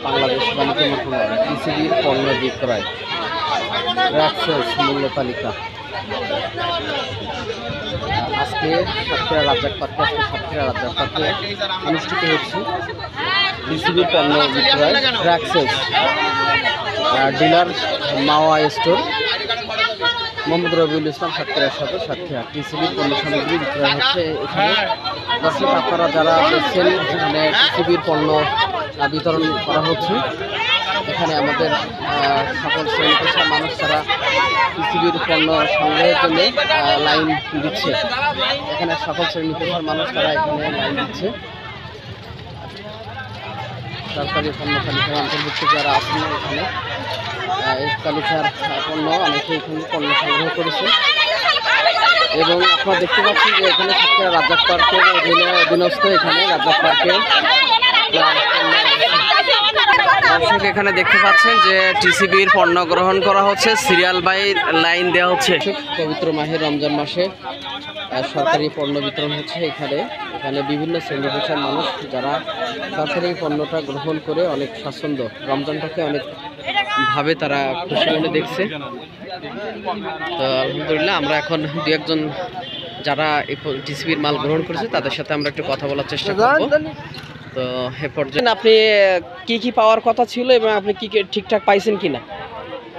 বাংলাদেশ বাণিজ্য মন্ত্রণালয় টিসিবির পণ্য বিক্রয় রাক্সেলস মূল্য তালিকা আজকে সাতক্ষীরা রাজ্জাক পার্কে অনুষ্ঠিত হচ্ছে টিসিবির পণ্য বিক্রয় রাক্সেলস ডিলার মাওয়া স্টোর মোহাম্মদ রবিউল ইসলাম সাতক্ষীরা টিসিবির পণ্য সামগ্রী বিক্রয় হচ্ছে। এখানে দর্শক আপনারা যারা দেখছেন এখানে টিসিবির পণ্য বিতরণ করা হচ্ছে। এখানে আমাদের সকল শ্রেণী পেশার মানুষ তারা টিসিবির পণ্য সংগ্রহের জন্য লাইন দিচ্ছে। এখানে সকল শ্রেণী পেশার মানুষ তারা এখানে লাইন দিচ্ছে। সরকারি পণ্য তালিকার অন্তর্ভুক্ত যারা আছেন এখানে এই তালিকার পণ্য অনেকে এখানে পণ্য সংগ্রহ করেছে এবং আপনারা দেখতে পাচ্ছেন যে এখানে সাতক্ষীরা রাজ্জাক পার্কের অধীনস্থ এখানে রাজ্জাক পার্কে দর্শক এখানে দেখতে পাচ্ছেন যে টিসিবির পণ্য গ্রহণ করা হচ্ছে, সিরিয়াল বাই লাইন দেওয়া হচ্ছে। পবিত্র মাহে রমজান মাসে সরকারি পণ্য বিতরণ হচ্ছে। এখানে বিভিন্ন শ্রেণী পেশার মানুষ যারা সরকারি পণ্যটা গ্রহণ করে অনেক স্বাচ্ছন্দ্য রমজানটাকে অনেক ভাবে তারা খুশি মনে দেখছে। তো আলহামদুলিল্লাহ আমরা এখন দু একজন যারা এই টিসিবির মাল গ্রহণ করেছে তাদের সাথে আমরা একটু কথা বলার চেষ্টা করব। তো এ পর্যন্ত আপনি কি পাওয়ার কথা ছিল এবং আপনি কি ঠিকঠাক পাইছেন কিনা?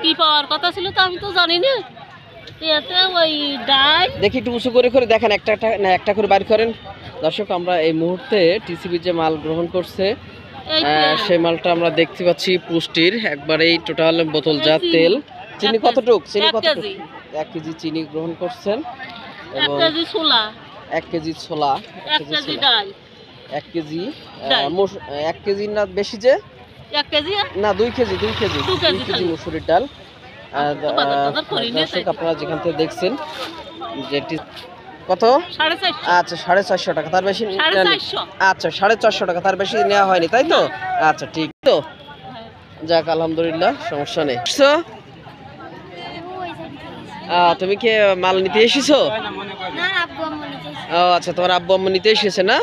কি পাওয়ার কথা ছিল তো আমি তো জানি না। ওই ডাই দেখি একটু উঁচু করে দেখেন, একটা করে বাইর করেন। দর্শক আমরা এই মুহূর্তে টিসিবি যে মাল গ্রহণ করছে সেই মালটা আমরা দেখতে পাচ্ছি পুষ্টির একবারেই টোটাল বোতলজাত তেল। চিনি কতটুক? 1 কেজি চিনি গ্রহণ করছেন এবং 1 কেজি ছোলা, 1 কেজি না বেশি যে 1 কেজি না 2 কেজি মুসুরির ডাল। দর্শক আপনারা যেখান থেকে দেখছেন যে কত? 450। আচ্ছা 450 টাকা, তার বেশি? আচ্ছা 450 টাকা, তার বেশি নেওয়া হয়নি তাই তো? আচ্ছা ঠিক তো, যাক আলহামদুলিল্লাহ, সমস্যা নেই। তুমি কি মাল নিতে এসেছো? ও আচ্ছা, তোমার আব্বু আম্মু নিতে এসেছে না?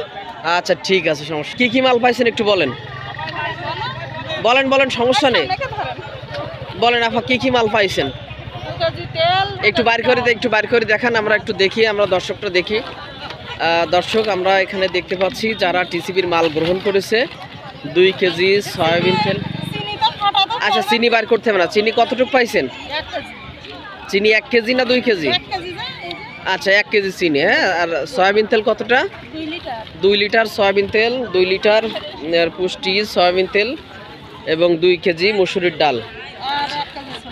আচ্ছা ঠিক আছে, সমস্যা। কি মাল পাইছেন একটু বলেন, সমস্যা নেই, বলেন আপা কি মাল পাইছেন? একটু বার করে দেখান, আমরা একটু দেখি, আমরা দর্শকটা দেখি। দর্শক আমরা এখানে দেখতে পাচ্ছি যারা টিসিবির মাল গ্রহণ করেছে 2 কেজি সয়াবিন তেল। আচ্ছা চিনি বার করতে হবে না, চিনি কতটুকু পাইছেন? চিনি 1 কেজি না 2 কেজি? আচ্ছা 1 কেজি চিনি। হ্যাঁ, আর সয়াবিন তেল কতটা? 2 লিটার সয়াবিন তেল, 2 লিটার পুষ্টি সয়াবিন তেল এবং 2 কেজি মুসুরির ডাল।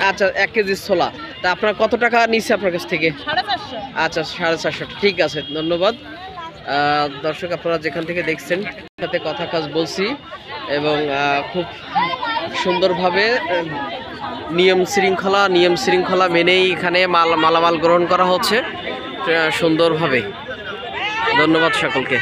আচ্ছা 1 কেজি ছোলা। তা আপনার কত টাকা নিচ্ছে আপনার কাছ থেকে? 450। আচ্ছা 450, ঠিক আছে, ধন্যবাদ। দর্শক আপনারা যেখান থেকে দেখছেন সাথে কথা কাজ বলছি এবং খুব সুন্দরভাবে নিয়ম শৃঙ্খলা মেনেই এখানে মালামাল গ্রহণ করা হচ্ছে সুন্দরভাবে। ধন্যবাদ সকলকে।